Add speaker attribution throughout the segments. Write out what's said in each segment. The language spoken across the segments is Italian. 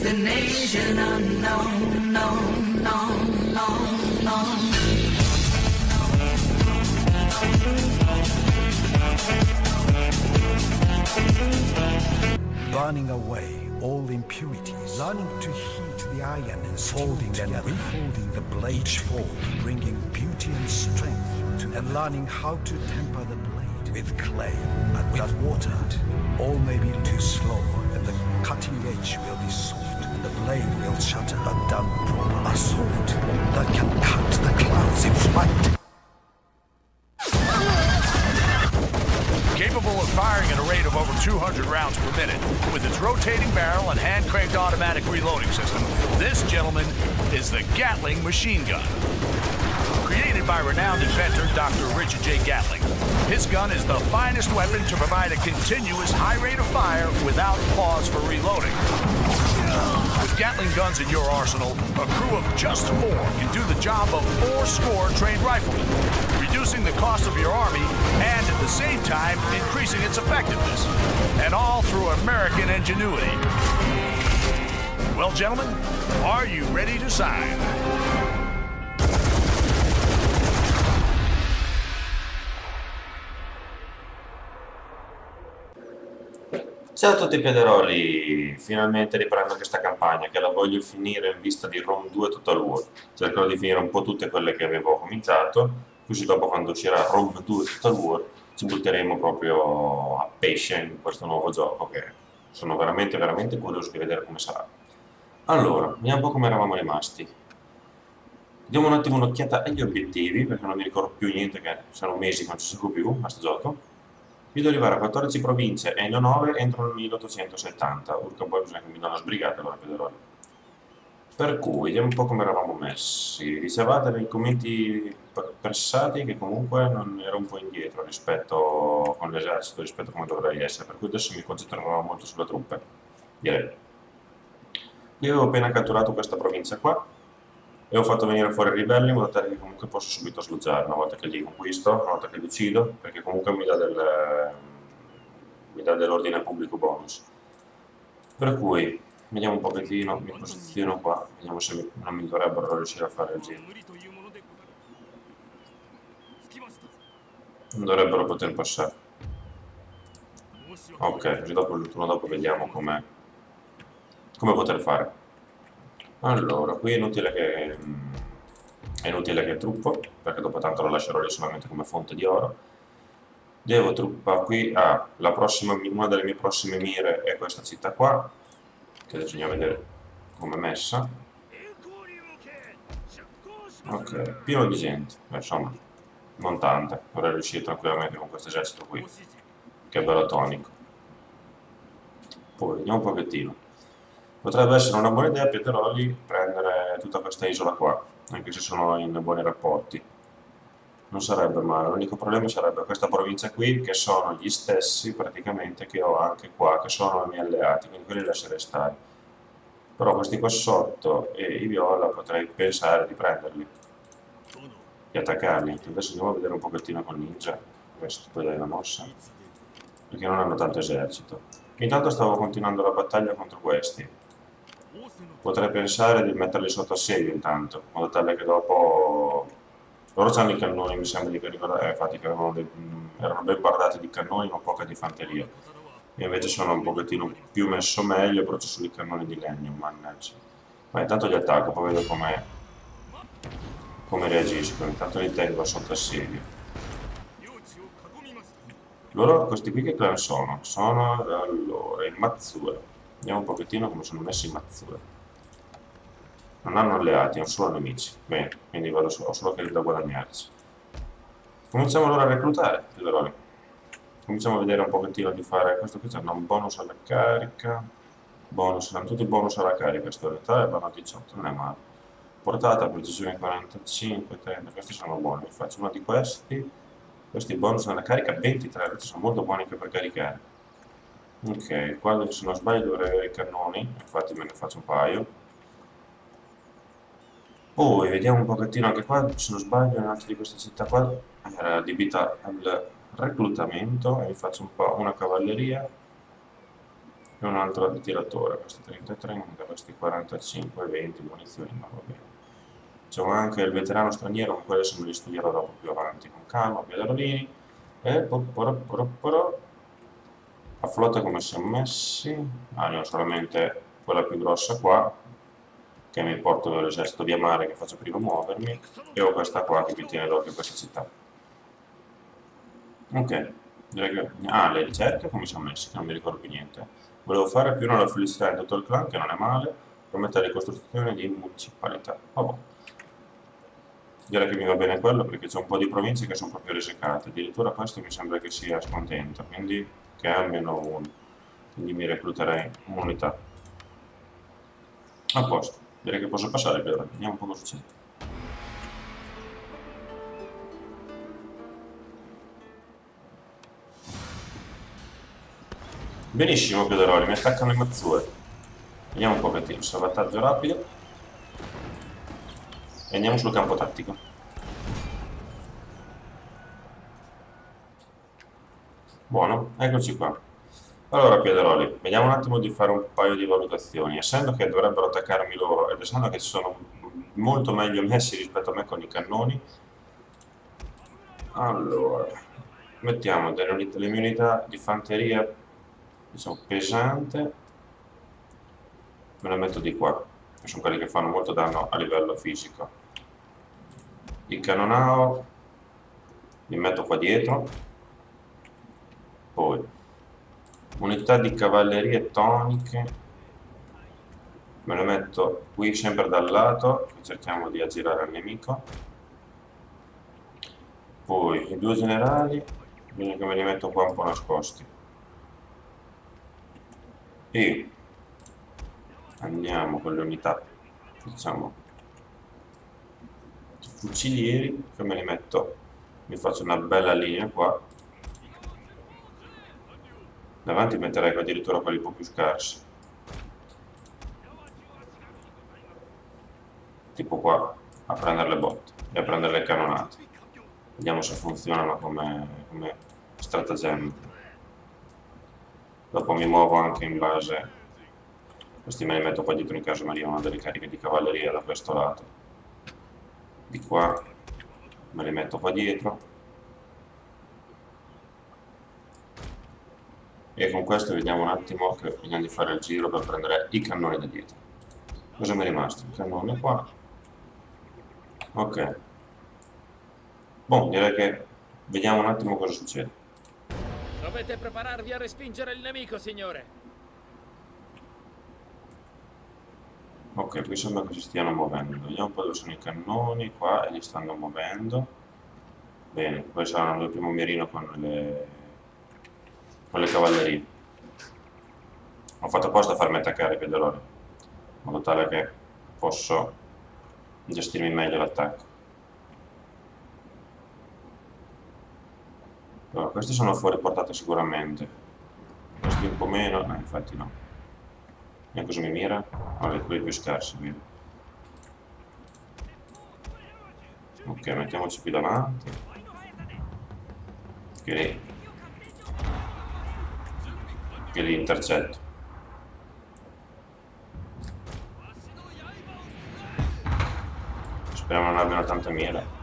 Speaker 1: destination unknown, known, known, known, known.
Speaker 2: Burning away all impurities, learning to heat the iron and folding and refolding the blade forward, bringing beauty and strength to, and learning how to temper the blade with clay and with water. All may be too slow, and the cutting edge will be soft, and the blade will shatter, but done proper. A sword that can cut the clouds in flight.
Speaker 3: Capable of firing at a rate of over 200 rounds per minute, with its rotating barrel and hand-cranked automatic reloading system, this, gentleman, is the Gatling machine gun. Created by renowned inventor Dr. Richard J. Gatling, his gun is the finest weapon to provide a continuous high rate of fire without pause for reloading. With Gatling guns in your arsenal, a crew of just 4 can do the job of 4 trained riflemen, reducing the cost of your army and at the same time increasing its effectiveness. And all through American ingenuity. Well, gentlemen, are you ready to sign?
Speaker 4: Ciao a tutti piaderoli, finalmente riprendo questa campagna che la voglio finire in vista di Rome 2 Total War. Cercherò di finire un po' tutte quelle che avevo cominciato, così dopo quando uscirà Rome 2 Total War ci butteremo proprio a pesce in questo nuovo gioco che sono veramente curioso di vedere come sarà. Allora, vediamo un po' come eravamo rimasti. Diamo un attimo un'occhiata agli obiettivi, perché non mi ricordo più niente, che sono mesi che non ci seguo più a sto gioco. Vedo arrivare a 14 province e ne ho 9 entro il 1870. Urca, poi bisogna che mi do una sbrigata allora, Pedroli. Per cui, vediamo un po' come eravamo messi. Dicevate nei commenti pressati che comunque non ero un po' indietro rispetto con l'esercito, rispetto a come dovrei essere, per cui adesso mi concentrerò molto sulle truppe, direi. Io avevo appena catturato questa provincia qua e ho fatto venire fuori i ribelli in modo tale che comunque posso subito sloggiare una volta che li conquisto, una volta che li uccido, perché comunque mi dà dell'ordine pubblico bonus. Per cui vediamo un pochettino, mi posiziono qua, vediamo se non mi dovrebbero riuscire a fare il giro. Non dovrebbero poter passare. Ok, così dopo il turno dopo vediamo come poter fare. Allora, qui è inutile che truppo, perché dopo tanto lo lascerò lì solamente come fonte di oro. Devo truppare qui, una delle mie prossime mire è questa città qua, che adesso andiamo a vedere come è messa. Ok, pieno di gente, insomma, non tante, vorrei riuscire tranquillamente con questo esercito qui, che è bello tonico. Poi, vediamo un pochettino. Potrebbe essere una buona idea, Pieteroli, prendere tutta questa isola qua, anche se sono in buoni rapporti. Non sarebbe male, l'unico problema sarebbe questa provincia qui, che sono gli stessi praticamente che ho anche qua, che sono i miei alleati, quindi quelli lascerei stare. Però questi qua sotto e i viola potrei pensare di prenderli, di attaccarli. Adesso andiamo a vedere un pochettino con Ninja, questo poi dai la mossa, perché non hanno tanto esercito. Intanto stavo continuando la battaglia contro questi. Potrei pensare di metterli sotto assedio intanto, in modo tale che dopo... Loro hanno i cannoni, mi sembra di ricordare, infatti che erano ben bardati di cannoni ma poca di fanteria. Io invece sono un pochettino più messo meglio, però ci sono i cannoni di legno, mannaggia. Ma intanto li attacco, poi vedo come reagiscono, intanto li tengo sotto assedio. Loro, questi qui che clan sono? Sono, allora, il Matsura. Vediamo un pochettino come sono messi i Matsura. Non hanno alleati, hanno solo nemici. Bene, quindi ho solo che da guadagnarci. Cominciamo allora a reclutare, Pedroli. Cominciamo a vedere un pochettino di fare questo qui, c'è un bonus alla carica. Bonus, hanno tutti bonus alla carica, sto realtà e vanno a 18, non è male. Portata, precisione 45, 30, questi sono buoni. Faccio uno di questi bonus alla carica 23, questi sono molto buoni anche per caricare. Ok, qua se non sbaglio dovrei avere i cannoni, infatti me ne faccio un paio. Poi vediamo un pochettino anche qua, se non sbaglio in altre di queste città qua era adibita al reclutamento e vi faccio un po' una cavalleria e un altro tiratore, questi 33, questi 45, 20 munizioni, ma va bene. C'è anche il veterano straniero, ma quello se me li studierò dopo più avanti, con calma, piedalini, e a flotta come siamo messi? Ah, ne ho solamente quella più grossa qua, che mi porto l'esercito via mare che faccio prima muovermi, e ho questa qua che mi tiene d'occhio questa città. Ok, direi che... Ah, le ricerche come siamo messi, che non mi ricordo più niente. Volevo fare più una felicità in tutto il clan, che non è male, per mettere ricostruzione di municipalità. Vabbè. Direi che mi va bene quello, perché c'è un po' di province che sono proprio risecate. Addirittura questo mi sembra che sia scontento, quindi che è almeno uno. Quindi mi recluterei un'unità. A posto, direi che posso passare per ora. Vediamo un po' cosa succede. Benissimo, Piederoli, mi attaccano le mazzure. Vediamo un pochettino, salvataggio rapido. E andiamo sul campo tattico. Buono, eccoci qua. Allora, Piederoli, vediamo un attimo di fare un paio di valutazioni. Essendo che dovrebbero attaccarmi loro ed essendo che sono molto meglio messi rispetto a me con i cannoni, allora, mettiamo le mie unità di fanteria, diciamo, pesante, me le metto di qua, che sono quelli che fanno molto danno a livello fisico. Il cannonao li metto qua dietro, poi unità di cavallerie toniche me le metto qui sempre dal lato, che cerchiamo di aggirare il nemico. Poi i due generali bisogna che me li metto qua un po' nascosti. E andiamo con le unità, diciamo, fucilieri, che me li metto, mi faccio una bella linea qua. Davanti metterei addirittura quelli un po' più scarsi, tipo qua, a prendere le botte e a prendere le cannonate. Vediamo se funzionano come stratagemma. Dopo mi muovo anche in base, questi me li metto qua dietro in caso mi arrivano delle cariche di cavalleria da questo lato. Di qua me li metto qua dietro. E con questo vediamo un attimo che vediamo di fare il giro per prendere i cannoni da dietro. Cosa mi è rimasto? Il cannone qua. Ok. Boh, direi che vediamo un attimo cosa succede.
Speaker 5: Dovete prepararvi a respingere il nemico, signore.
Speaker 4: Ok, qui sembra che si stiano muovendo. Vediamo un po' dove sono i cannoni qua e li stanno muovendo. Bene, poi saranno il primo mirino con le cavallerie. Ho fatto apposta a farmi attaccare i Piederoli, in modo tale che posso gestirmi meglio l'attacco. Allora, questi sono fuori portata sicuramente, questi un po' meno, infatti no. E cosa mi mira? Allora, quelli più scarsi, vedi. Ok, mettiamoci qui davanti. Che li intercetto. Speriamo non abbiano tanta mira.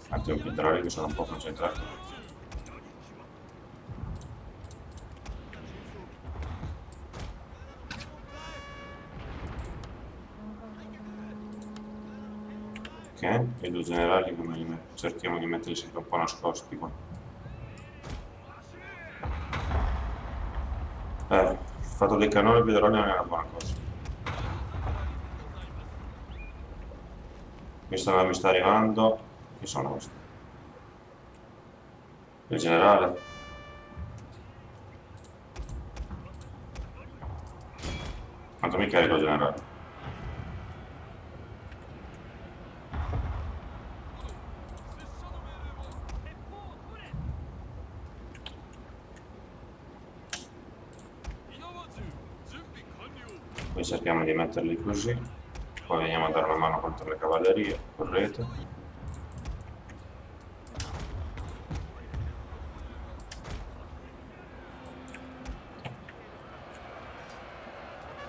Speaker 4: Altri Piederoli che sono un po' concentrati. E i due generali come cerchiamo di metterli sempre un po' nascosti qua. Il fatto dei cannoni e Piederoli non è una buona cosa. Mi sta arrivando. Chi sono questi? Il generale? Quanto mi carico il generale? e cerchiamo di metterli così, poi veniamo a dare una mano contro le cavallerie, correte.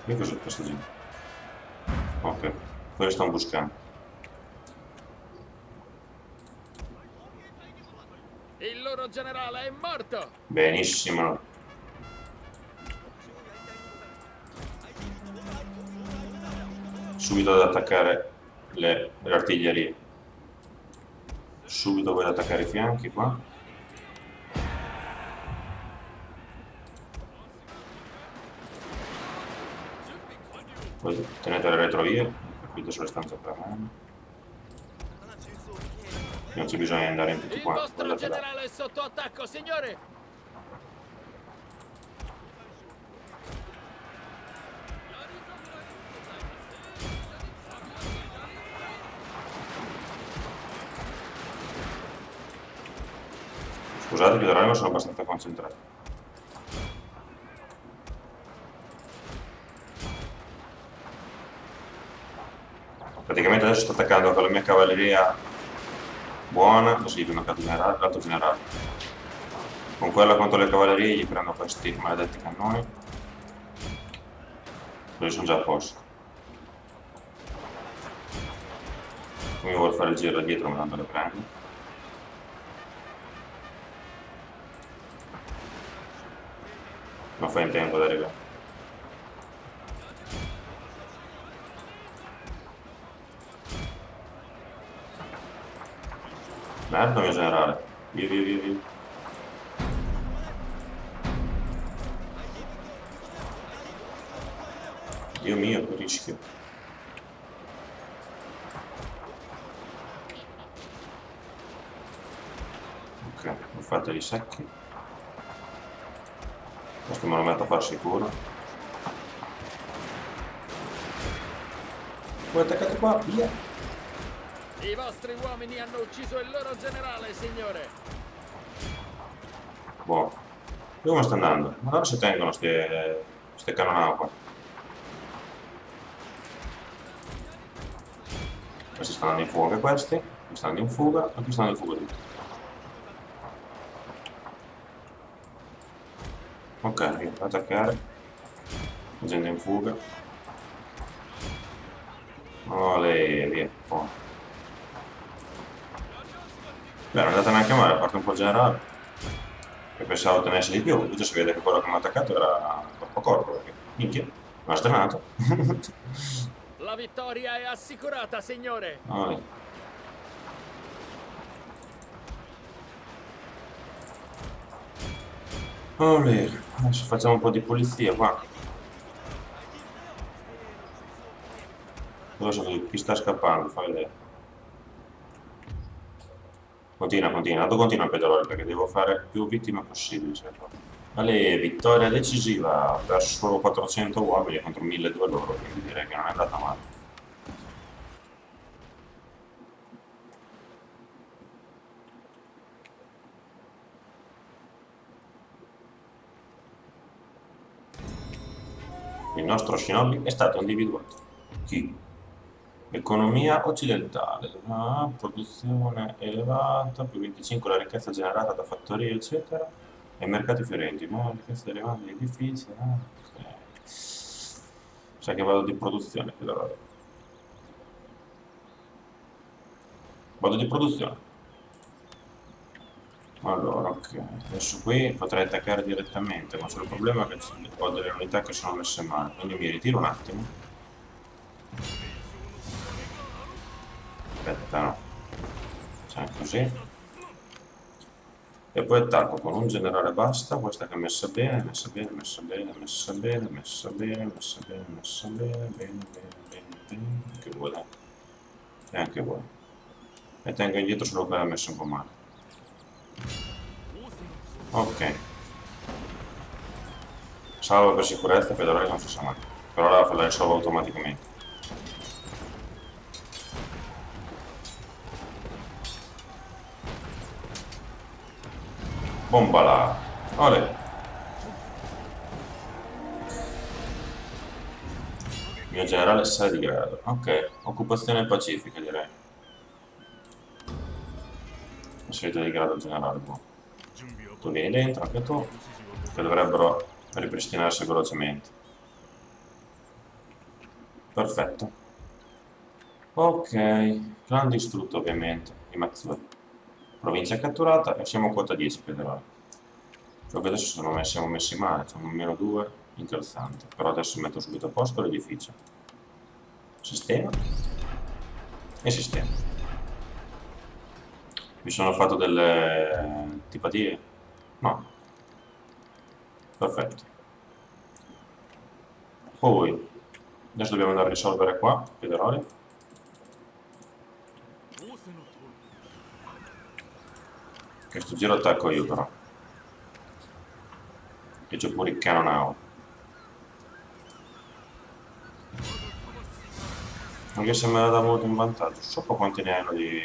Speaker 4: E cos'è questo giro? Ok, quelli stanno buscando.
Speaker 5: Il loro generale è morto!
Speaker 4: Benissimo. Subito ad attaccare le artiglierie. Subito voi ad attaccare i fianchi qua. Poi tenete le retrovie, capite sulle stanze per me. Non c'è bisogno di andare in tutti
Speaker 5: Il
Speaker 4: quanti.
Speaker 5: vostro
Speaker 4: Guardate là.
Speaker 5: generale è sotto attacco, signore!
Speaker 4: Scusate, però sono abbastanza concentrato. Praticamente adesso sto attaccando con la mia cavalleria buona, adesso gli prendo l'altro generale. Con quella contro le cavallerie gli prendo questi maledetti cannoni. Così sono già a posto. Come vuole fare il giro da dietro me le prendo. Non fai in tempo ad arrivare. Merda mio generale. Via via via via. Dio mio, che rischio. Ok, ho fatto i secchi. Questo me lo metto a far sicuro. Poi attaccate qua, via.
Speaker 5: I vostri uomini hanno ucciso il loro generale, signore!
Speaker 4: Boh. Dove sta andando? Ma dove si tengono ste cannonate qua? Questi stanno andando in fuga, questi stanno andando in fuga, e qui stanno in fuga tutti. Ok, via, attaccare. Gente in fuga. Olè, via. Oh. Beh, non è andata neanche male, a parte un po' il generale. Che pensavo tenesse di più, invece si vede che quello che mi ha attaccato era corpo a corpo, perché minchia, mi ha stranato.
Speaker 5: La vittoria è assicurata, signore!
Speaker 4: Olè. Olè, adesso facciamo un po' di pulizia qua. Dove sono? Chi sta scappando? Fa vedere. Continua, tanto continua a pedalare perché devo fare più vittime possibili. Ale, vittoria decisiva, ho perso solo 400 uomini contro 1200 loro, quindi direi che non è andata male. Il nostro shinobi è stato individuato. Chi? Economia occidentale, produzione elevata, più 25 la ricchezza generata da fattorie, eccetera, e mercati fiorenti, ma la ricchezza derivante dagli edifici, ok. Sa che vado di produzione, qui vado di produzione. Allora, ok, adesso qui potrei attaccare direttamente, ma c'è il problema che ho delle unità che sono messe male, quindi mi ritiro un attimo. Aspetta, no. Facciamo così. E poi attacco con un generale basta, questa che è messa bene, messa bene, messa bene, messa bene, messa bene, messa bene, messa bene, bene, bene, bene, che vuole. E anche vuole. E tengo indietro solo quella messa un po' male. Ok. Salvo per sicurezza, per ora non si sa mai. Per ora la risolvo automaticamente. Bombala! Olè! Il mio generale 6 di grado. Ok, occupazione pacifica direi. Salita di grado generale, buono. Tu vieni dentro, anche tu, che dovrebbero ripristinarsi velocemente. Perfetto. Ok, clan distrutto ovviamente, i Mazzuri. Provincia catturata e siamo a quota 10 federali. Cioè che adesso siamo messi male, siamo meno 2, incalzante. Però adesso metto subito a posto l'edificio. Sistema. E sistema. Mi sono fatto delle antipatie? No. Perfetto. Poi, adesso dobbiamo andare a risolvere qua, Federoli. Questo giro attacco io però. E c'ho pure il canonao. Anche se me la dà molto in vantaggio. So po' quanti ne hanno di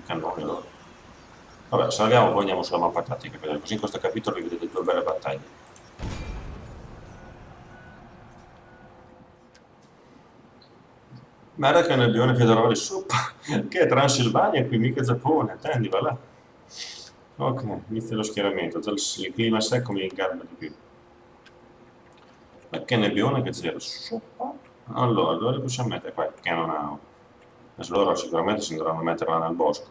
Speaker 4: cannoni loro. Vabbè, se andiamo poi andiamo sulla mappa tattica, così in questo capitolo vi vedete 2 belle battaglie. Guarda che nebbione Federoli su, che è Transilvania qui, mica Giappone, attendi, va là. Ok, inizia lo schieramento, già il clima secco mi ingarba di più. Ma che nebbione che c'era, allora, dove li possiamo mettere qua? Che non ha. Adesso loro sicuramente si andranno a metterla nel bosco.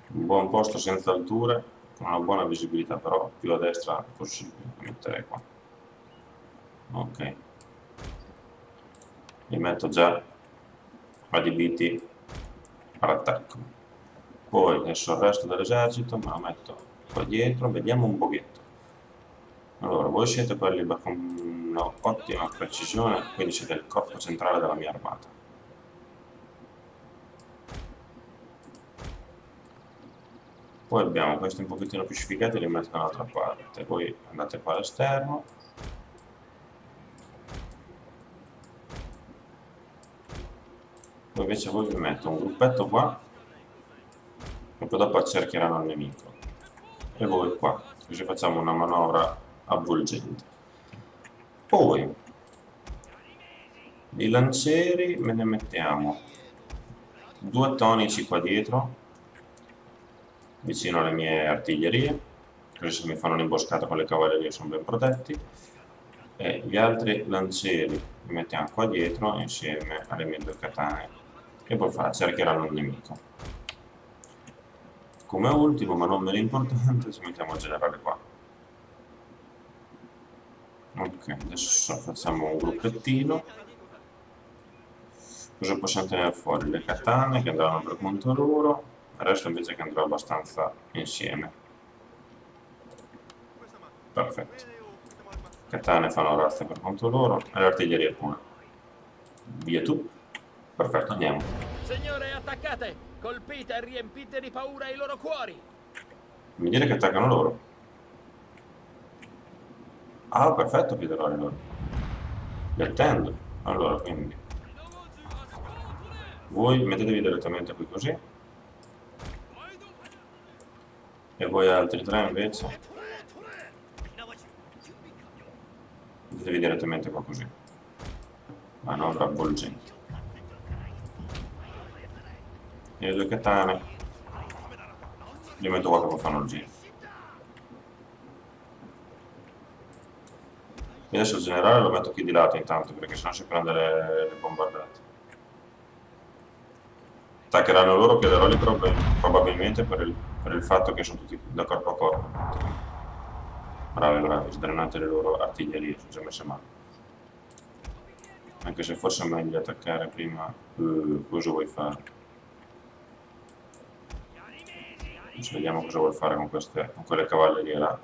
Speaker 4: Un buon posto senza alture, con una buona visibilità, però più a destra possibile, metterei qua. Ok. Li metto già adibiti all'attacco. Poi adesso il resto dell'esercito me lo metto qua dietro, vediamo un pochetto. Allora, voi siete quelli con un'ottima precisione, quindi siete il corpo centrale della mia armata. Poi abbiamo questi un pochettino più sfigati e li metto dall'altra parte. Voi andate qua all'esterno. Poi invece voi vi metto un gruppetto qua e poi dopo accerchieranno il nemico. E voi qua, così facciamo una manovra avvolgente. Poi i lancieri me ne mettiamo 2 tonici qua dietro, vicino alle mie artiglierie, così se mi fanno un'imboscata con le cavallerie sono ben protetti. E gli altri lancieri li mettiamo qua dietro insieme alle mie 2 katane e poi cercheranno il nemico. Come ultimo, ma non meno importante, ci mettiamo il generale qua. Ok, adesso facciamo un gruppettino. Cosa possiamo tenere fuori? Le katane che andranno per conto loro, il resto invece che andrà abbastanza insieme. Perfetto. Katane fanno razza per conto loro e l'artiglieria pure. Via tu. Perfetto, andiamo.
Speaker 5: Signore, attaccate! Colpite e riempite di paura i loro cuori!
Speaker 4: Mi dire che attaccano loro. Ah, perfetto, Federoli loro. Li attendo. Allora, quindi voi mettetevi direttamente qui così. E voi altri 3 invece mettetevi direttamente qua così. Manovra avvolgente. E le 2 katane li metto qua che fanno il giro. E adesso il generale lo metto qui di lato intanto, perché sennò si prende le bombardate. Attaccheranno loro, chiederò lì probabilmente per il fatto che sono tutti da corpo a corpo. Bravi, sdrenate le loro artiglierie, sono già messe male. Anche se forse è meglio attaccare prima. Cosa vuoi fare? Adesso vediamo cosa vuol fare con quelle cavallerie là.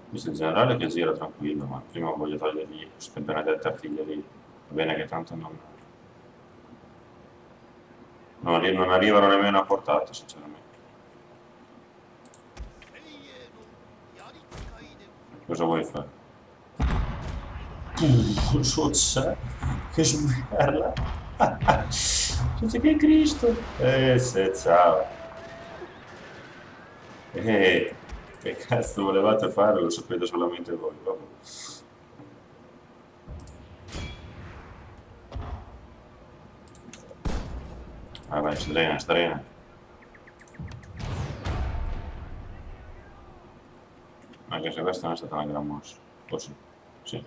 Speaker 4: Questo è il generale che gira tranquillo, ma prima voglio togliergli queste benedette artiglierie. Va bene che tanto non arrivano nemmeno a portata, sinceramente. Cosa vuoi fare? Cosa c'è? Che smerla! C'è che Cristo! Se ciao! Che cazzo volevate fare? Lo sapete solamente voi. Vabbè. Vai, vai, strena, strena. Anche se questa non è stata una gran mossa. O sì? Sì.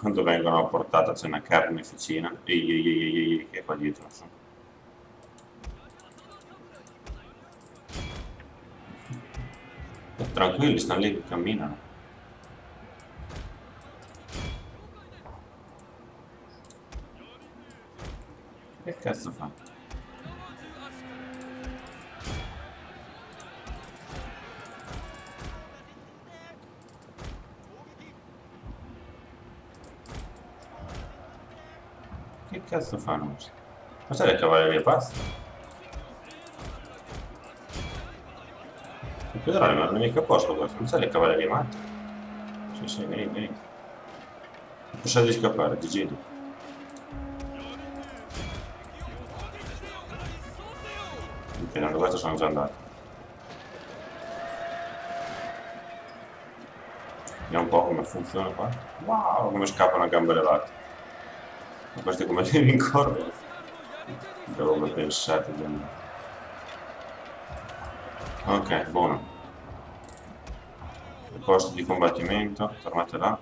Speaker 4: Quando vengono a portata c'è una carneficina. Ehi, che è qua dietro. Tranquilli, stanno lì che camminano. Che cazzo fa? Che cazzo fanno? Ma sai le cavallerie pazze? Il federale non è mica a posto questo, non sai le cavallerie matte? Sì, sì, vieni, vieni. Non possiamo di scappare, GG. Ok, tanto questo sono già andati. Vediamo un po' come funziona qua. Wow, come scappano a gambe levate. Ma questi come li rincorrono? Dove pensate di andare? Ok, buono. Il posto di combattimento, tornate là.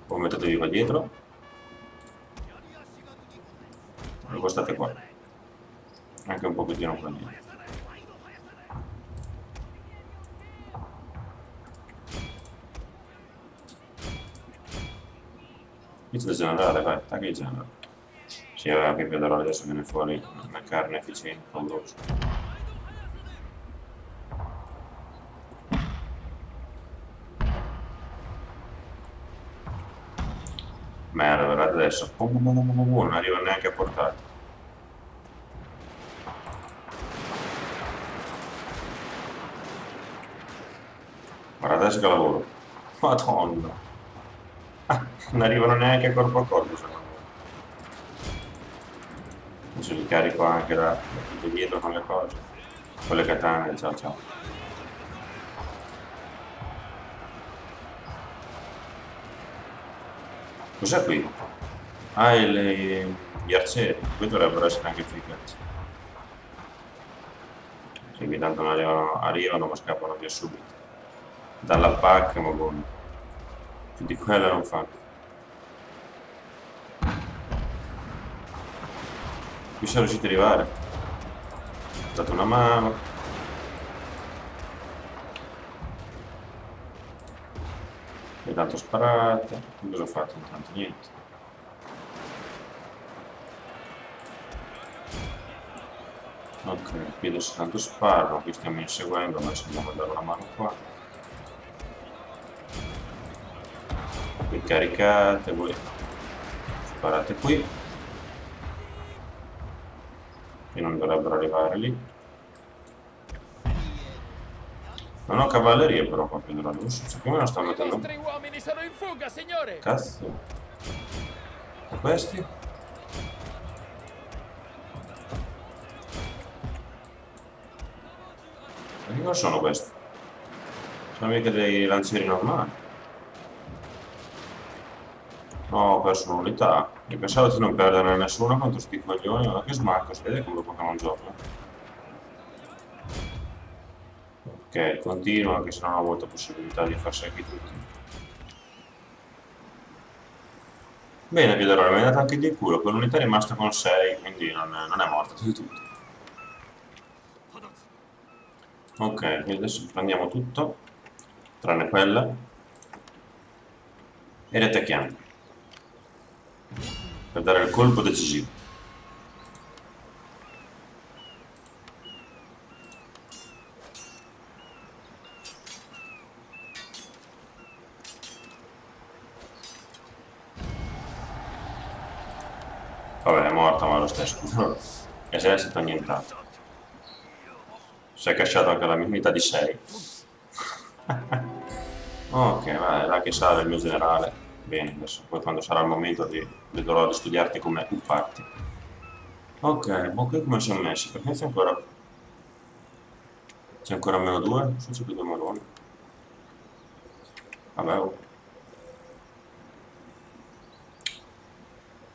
Speaker 4: Poi mettetevi qua dietro. E voi state qua. Anche un pochettino qua dietro. Inizia il generale, vai, attacca il generale. Sì, anche il federale adesso viene fuori una carne efficiente, paurosa. Merda, guardate adesso. Non arriva neanche a portare. Guardate adesso che lavoro. Madonna. Non arrivano neanche corpo a corpo, secondo me. Adesso li carico anche da dietro con le cose. Con le katane, ciao ciao. Cos'è qui? Ah, gli arcieri. Qui dovrebbero essere anche efficaci. Sì, che tanto non arrivano ma scappano via subito. Dalla pacca, ma buono. Più di quello non fanno. Qui siamo riusciti ad arrivare. Ho dato una mano. E tanto sparate. Cosa ho fatto intanto? Niente. Ok, qui adesso tanto sparo, qui stiamo inseguendo, ma se dobbiamo dare una mano qua. Qui caricate, voi sparate qui. Qui non dovrebbero arrivare lì. Non ho cavalleria però qua più della luce. Cioè, come non sto
Speaker 5: I
Speaker 4: mettendo...
Speaker 5: vostri uomini sono in fuga, signore!
Speaker 4: Cazzo. E questi? Ma che cosa sono questi? Sono mica dei lancieri normali. No, ho perso un'unità. Io pensavo di non perderne nessuna contro sti coglioni, ma che smacco, si vede come Pokémon gioca. Ok, continuo anche se non ho molta possibilità di far secchi tutti. Bene, Piedrone, mi è andato anche di culo, quell'unità è rimasta con 6, quindi non è morta di tutto. Ok, quindi adesso prendiamo tutto, tranne quella, e riattacchiamo. Per dare il colpo decisivo. Vabbè, è morta, ma lo stesso. Esercito annientato. Si è cacciato anche la mia unità di 6. Ok, vai, là che sale il mio generale. Bene, adesso poi quando sarà il momento vedrò di studiarti come upparti. Ok, ma qui come siamo messi? Perché c'è ancora meno 2? Su c'è più 2 maroni. Vabbè, oh.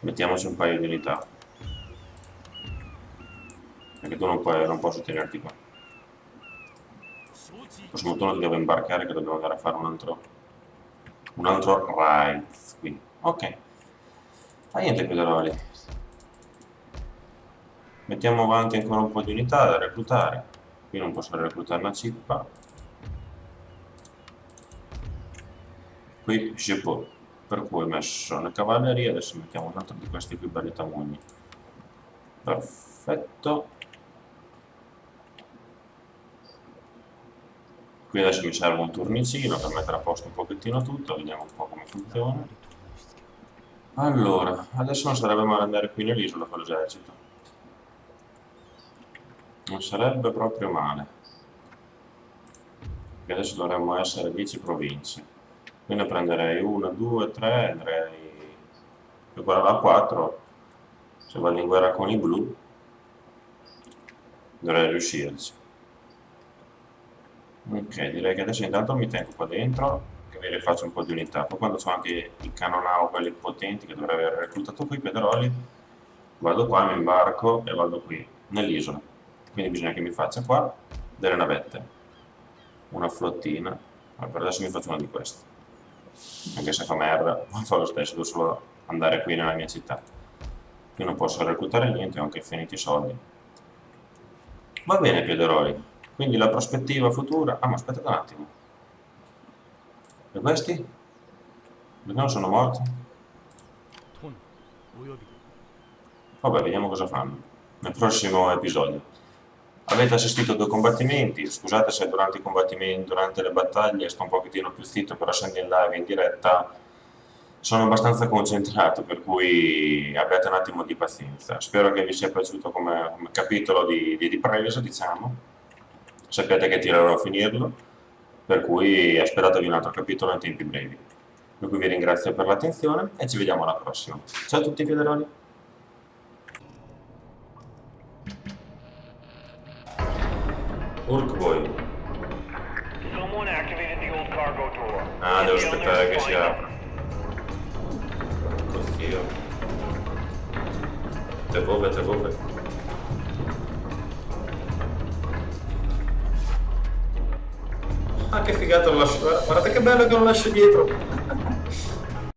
Speaker 4: Mettiamoci un paio di unità. Perché tu non posso tenerti qua. Il prossimo turno ti devo imbarcare che dobbiamo andare a fare un altro raid qui. Ok. Fa niente, Pedroli. Mettiamo avanti ancora un po' di unità da reclutare. Qui non posso reclutare una cippa. Qui je peux. Per cui ho messo una cavalleria, adesso mettiamo un altro di questi qui belli tamugni. Perfetto. Qui adesso mi serve un turnicino per mettere a posto un pochettino tutto, vediamo un po' come funziona. Allora, adesso non sarebbe male andare qui nell'isola con l'esercito. Non sarebbe proprio male. Perché adesso dovremmo essere 10 province. Quindi ne prenderei 1, 2, 3, andrei a 4. Se vado in guerra con i blu, dovrei riuscirci. Ok, direi che adesso intanto mi tengo qua dentro, che mi rifaccio un po' di unità. Poi quando ho anche i canonau quelli potenti che dovrei aver reclutato qui, Pedroli, vado qua, mi imbarco e vado qui, nell'isola. Quindi bisogna che mi faccia qua delle navette, una flottina. Ma per adesso mi faccio una di queste. Anche se fa merda, fa lo stesso, devo solo andare qui nella mia città. Qui non posso reclutare niente, ho anche finito i soldi. Va bene, Pedroli. Quindi la prospettiva futura... Ah, ma aspettate un attimo. E questi? Perché non sono morti? Vabbè, vediamo cosa fanno nel prossimo episodio. Avete assistito a 2 combattimenti. Scusate se durante i combattimenti, durante le battaglie sto un pochettino più zitto, però essendo in live in diretta sono abbastanza concentrato, per cui abbiate un attimo di pazienza. Spero che vi sia piaciuto come capitolo di ripresa, diciamo. Sappiate che tirerò a finirlo, per cui aspettatevi un altro capitolo in tempi brevi. Per cui vi ringrazio per l'attenzione e ci vediamo alla prossima. Ciao a tutti, Federoli. Urk voi. Ah, devo aspettare che si apra. Così. Te vuove. Ah, che figata lo lascio. Guardate che bello che lo lascio dietro.